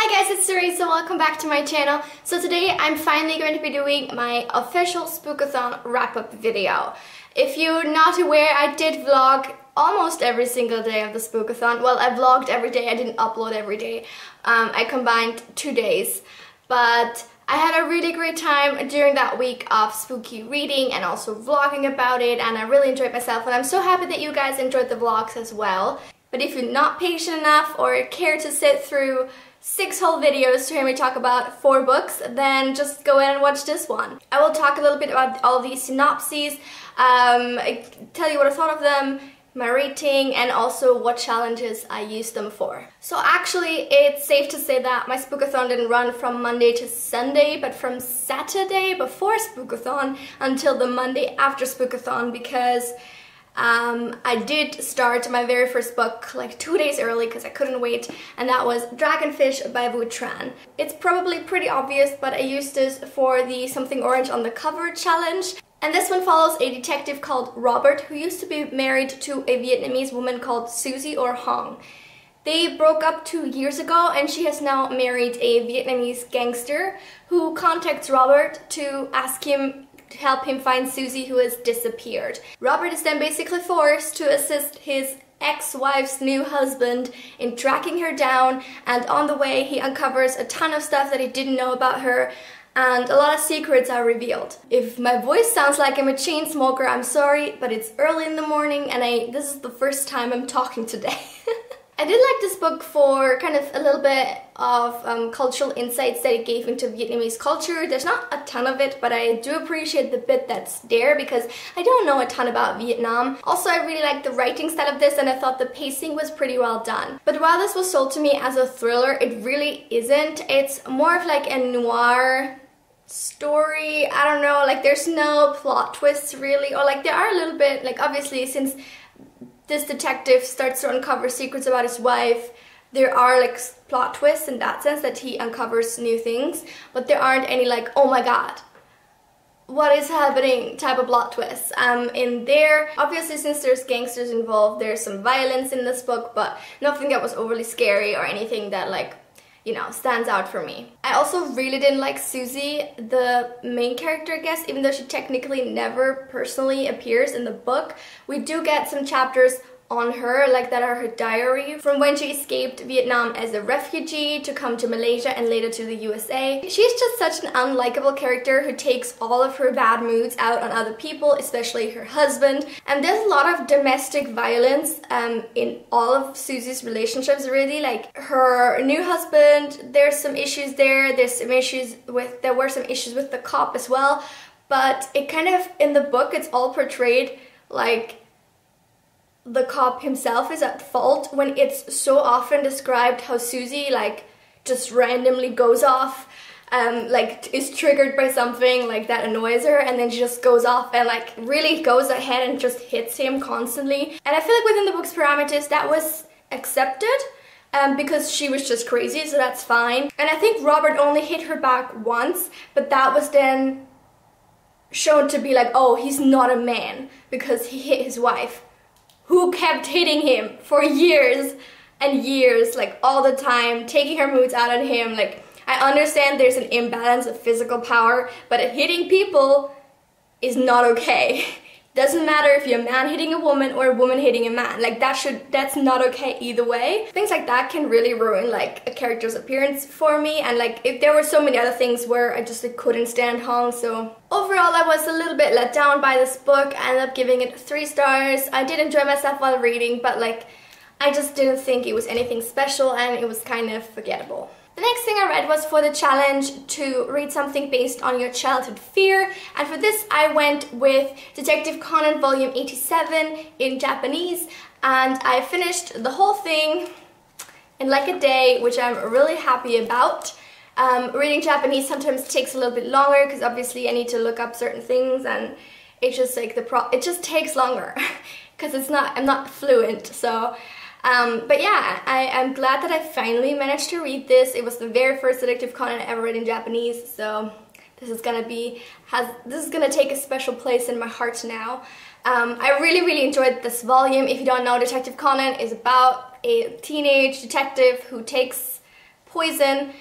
Hi guys, it's Teresa. Welcome back to my channel. So today I'm finally going to be doing my official Spookathon wrap-up video. If you're not aware, I did vlog almost every single day of the Spookathon. Well, I vlogged every day, I didn't upload every day. I combined 2 days. But I had a really great time during that week of spooky reading and also vlogging about it, and I really enjoyed myself, and I'm so happy that you guys enjoyed the vlogs as well. But if you're not patient enough or care to sit through 6 whole videos to hear me talk about 4 books, then just go ahead and watch this one. I will talk a little bit about all these synopses, tell you what I thought of them, my rating, and also what challenges I used them for. So actually, it's safe to say that my Spookathon didn't run from Monday to Sunday, but from Saturday before Spookathon until the Monday after Spookathon, because I did start my very first book like 2 days early because I couldn't wait, and that was Dragonfish by Vu Tran. It's probably pretty obvious, but I used this for the Something Orange on the Cover challenge. And this one follows a detective called Robert who used to be married to a Vietnamese woman called Susie or Hong. They broke up 2 years ago, and she has now married a Vietnamese gangster who contacts Robert to ask him to help him find Susie, who has disappeared. Robert is then basically forced to assist his ex-wife's new husband in tracking her down, and on the way he uncovers a ton of stuff that he didn't know about her, and a lot of secrets are revealed. If my voice sounds like I'm a chain smoker, I'm sorry, but it's early in the morning and this is the first time I'm talking today. I did like this book for kind of a little bit of cultural insights that it gave into Vietnamese culture. There's not a ton of it, but I do appreciate the bit that's there because I don't know a ton about Vietnam. Also, I really like the writing style of this, and I thought the pacing was pretty well done. But while this was sold to me as a thriller, it really isn't. It's more of like a noir story. I don't know, like there's no plot twists really, or like there are a little bit, like obviously since this detective starts to uncover secrets about his wife, there are like plot twists in that sense that he uncovers new things, but there aren't any like, oh my god, what is happening type of plot twists in there. Obviously, since there's gangsters involved, there's some violence in this book, but nothing that was overly scary or anything that like, you know, stands out for me. I also really didn't like Susie, the main character, I guess, even though she technically never personally appears in the book. We do get some chapters on her, like that are her diary from when she escaped Vietnam as a refugee to come to Malaysia and later to the USA. She's just such an unlikable character who takes all of her bad moods out on other people, especially her husband. And there's a lot of domestic violence in all of Susie's relationships, really. Like her new husband, there's some issues there. There were some issues with the cop as well. But it kind of, in the book, it's all portrayed like the cop himself is at fault, when it's so often described how Susie like just randomly goes off, like is triggered by something like that annoys her, and then she just goes off and like really goes ahead and just hits him constantly. And I feel like within the book's parameters that was accepted because she was just crazy, so that's fine. And I think Robert only hit her back once, but that was then shown to be like, oh, he's not a man because he hit his wife, who kept hitting him for years and years, like all the time, taking her moods out on him. Like, I understand there's an imbalance of physical power, but hitting people is not okay. Doesn't matter if you're a man hitting a woman or a woman hitting a man. Like that's not okay either way. Things like that can really ruin like a character's appearance for me, and like if there were so many other things where I just like, couldn't stand Hong. So overall I was a little bit let down by this book. I ended up giving it 3 stars. I did enjoy myself while reading, but like I just didn't think it was anything special, and it was kind of forgettable. The next thing I read was for the challenge to read something based on your childhood fear, and for this I went with Detective Conan volume 87 in Japanese, and I finished the whole thing in like a day, which I'm really happy about. Reading Japanese sometimes takes a little bit longer because obviously I need to look up certain things, and it's just like it just takes longer because I'm not fluent, so but yeah, I'm glad that I finally managed to read this. It was the very first Detective Conan I ever read in Japanese, so this is gonna take a special place in my heart now. I really enjoyed this volume. If you don't know, Detective Conan is about a teenage detective who takes poison,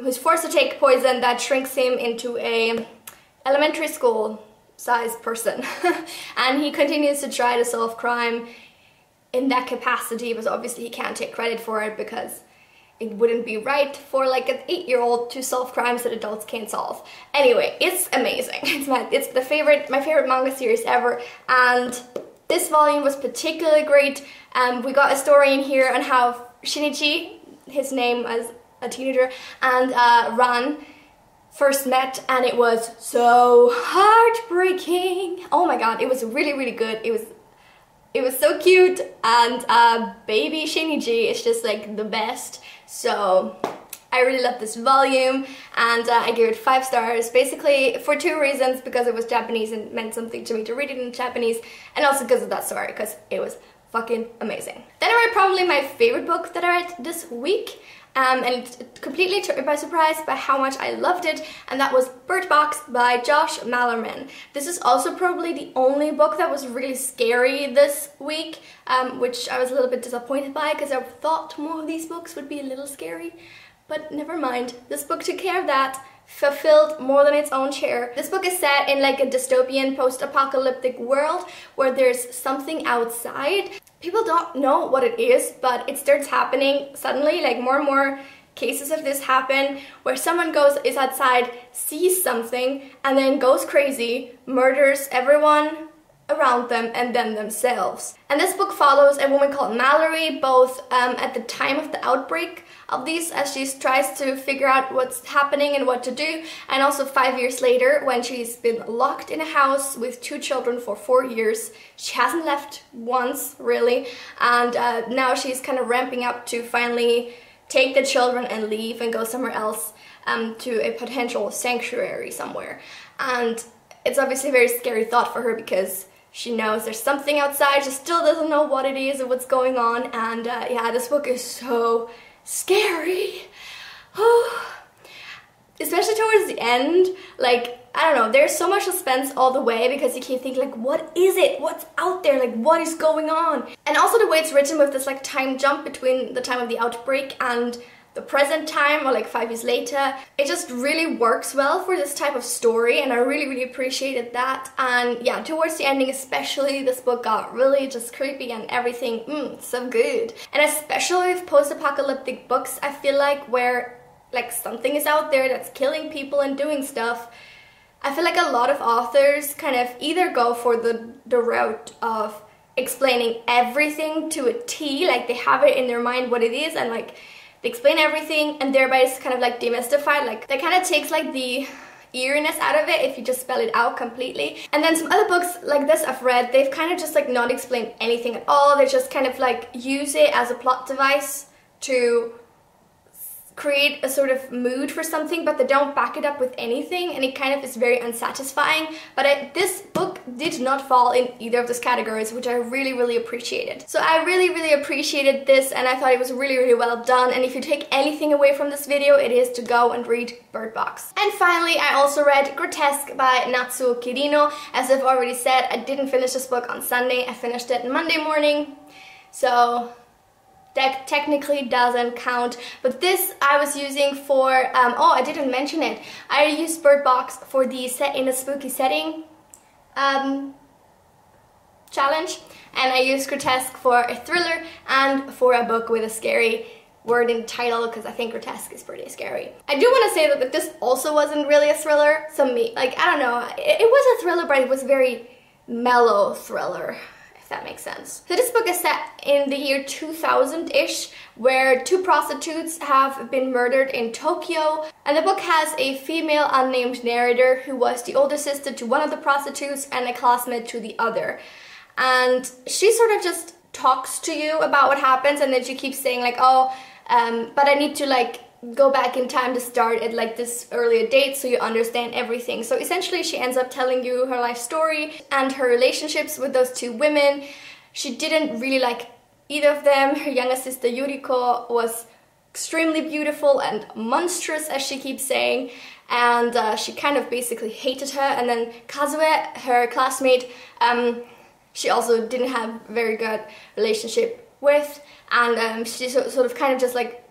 who's forced to take poison that shrinks him into a elementary school sized person. And he continues to try to solve crime in that capacity, but obviously he can't take credit for it because it wouldn't be right for like an 8-year-old to solve crimes that adults can't solve. Anyway, it's amazing. It's my favorite manga series ever, and this volume was particularly great. We got a story in here on how Shinichi, his name as a teenager, and Ran first met, and it was so heartbreaking. Oh my god, it was really, really good. It was so cute, and baby Shinichi is just like the best. So I really love this volume, and I gave it 5 stars, basically for 2 reasons: because it was Japanese and meant something to me to read it in Japanese, and also because of that story, because it was fucking amazing. Then I read probably my favorite book that I read this week, and it completely took me by surprise by how much I loved it, and that was Burt Box by Josh Malerman. This is also probably the only book that was really scary this week, which I was a little bit disappointed by, because I thought more of these books would be a little scary, but never mind. This book took care of that, fulfilled more than its own share. This book is set in like a dystopian post-apocalyptic world where there's something outside. People don't know what it is, but it starts happening suddenly. Like more and more cases of this happen where someone is outside, sees something, and then goes crazy, murders everyone around them and then themselves. And this book follows a woman called Mallory, both at the time of the outbreak of these, as she tries to figure out what's happening and what to do, and also 5 years later when she's been locked in a house with 2 children for 4 years. She hasn't left once, really, and now she's kind of ramping up to finally take the children and leave and go somewhere else, to a potential sanctuary somewhere. And it's obviously a very scary thought for her because she knows there's something outside, she still doesn't know what it is or what's going on, and yeah, this book is so scary. Especially towards the end, like, I don't know, there's so much suspense all the way because you keep thinking like, what is it? What's out there? Like, what is going on? And also the way it's written with this like time jump between the time of the outbreak and the present time, or like 5 years later, it just really works well for this type of story, and I really, really appreciated that. And yeah, towards the ending especially, this book got really just creepy and everything, so good. And especially with post-apocalyptic books, I feel like where like something is out there that's killing people and doing stuff, I feel like a lot of authors kind of either go for the route of explaining everything to a T, like they have it in their mind what it is, and like they explain everything, and thereby it's kind of like demystified, like that kind of takes like the eeriness out of it if you just spell it out completely. And then some other books like this I've read, they've kind of just like not explained anything at all. They just kind of like use it as a plot device to create a sort of mood for something, but they don't back it up with anything, and it kind of is very unsatisfying. But this book did not fall in either of those categories, which I really, really appreciated. So I really, really appreciated this, and I thought it was really, really well done. And if you take anything away from this video, it is to go and read Burt Box. And finally, I also read Grotesque by Natsuo Kirino. As I've already said, I didn't finish this book on Sunday, I finished it Monday morning, so that technically doesn't count. But this I was using for, oh, I didn't mention it. I used Burt Box for the set in a spooky setting challenge, and I used Grotesque for a thriller and for a book with a scary word in the title, because I think Grotesque is pretty scary. I do want to say that this also wasn't really a thriller. I don't know, it was a thriller, but it was very mellow thriller, that makes sense. So this book is set in the year 2000-ish, where 2 prostitutes have been murdered in Tokyo, and the book has a female unnamed narrator who was the older sister to one of the prostitutes and a classmate to the other. And she sort of just talks to you about what happens, and then she keeps saying like, oh, but I need to like go back in time to start at like this earlier date so you understand everything. So essentially she ends up telling you her life story and her relationships with those 2 women. She didn't really like either of them. Her younger sister Yuriko was extremely beautiful and monstrous, as she keeps saying, and she kind of basically hated her. And then Kazue, her classmate, she also didn't have a very good relationship with, and she sort of kind of just like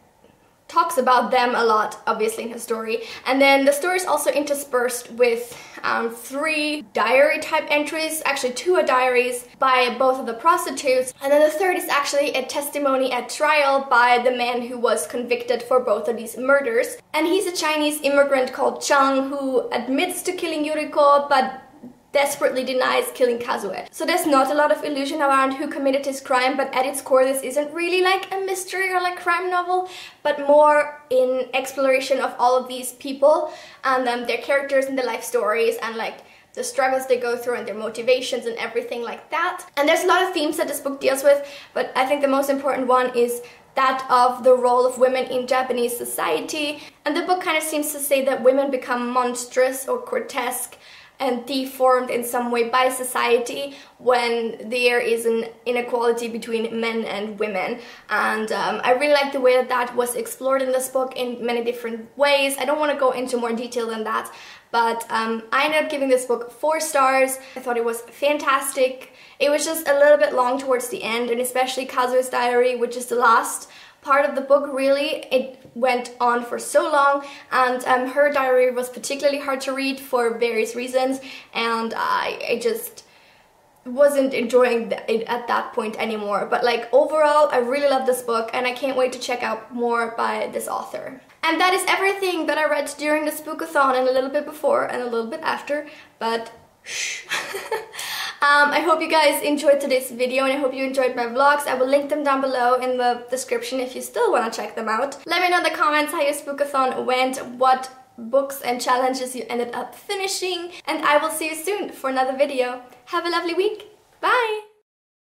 talks about them a lot, obviously, in her story. And then the story is also interspersed with 3 diary type entries, actually 2 are diaries by both of the prostitutes, and then the third is actually a testimony at trial by the man who was convicted for both of these murders. And he's a Chinese immigrant called Chang who admits to killing Yuriko but desperately denies killing Kazue. So there's not a lot of illusion around who committed this crime, but at its core this isn't really like a mystery or like crime novel, but more in exploration of all of these people and their characters and their life stories and like the struggles they go through and their motivations and everything like that. And there's a lot of themes that this book deals with, but I think the most important one is that of the role of women in Japanese society. And the book kind of seems to say that women become monstrous or grotesque and deformed in some way by society when there is an inequality between men and women. And I really like the way that that was explored in this book in many different ways. I don't want to go into more detail than that, but I ended up giving this book 4 stars. I thought it was fantastic. It was just a little bit long towards the end, and especially Kazue's diary, which is the last part of the book, really. It went on for so long, and her diary was particularly hard to read for various reasons, and I just wasn't enjoying it at that point anymore. But like overall, I really love this book and I can't wait to check out more by this author. And that is everything that I read during the Spookathon, and a little bit before and a little bit after, but shh. I hope you guys enjoyed today's video, and I hope you enjoyed my vlogs. I will link them down below in the description if you still want to check them out. Let me know in the comments how your Spookathon went, what books and challenges you ended up finishing, and I will see you soon for another video. Have a lovely week. Bye!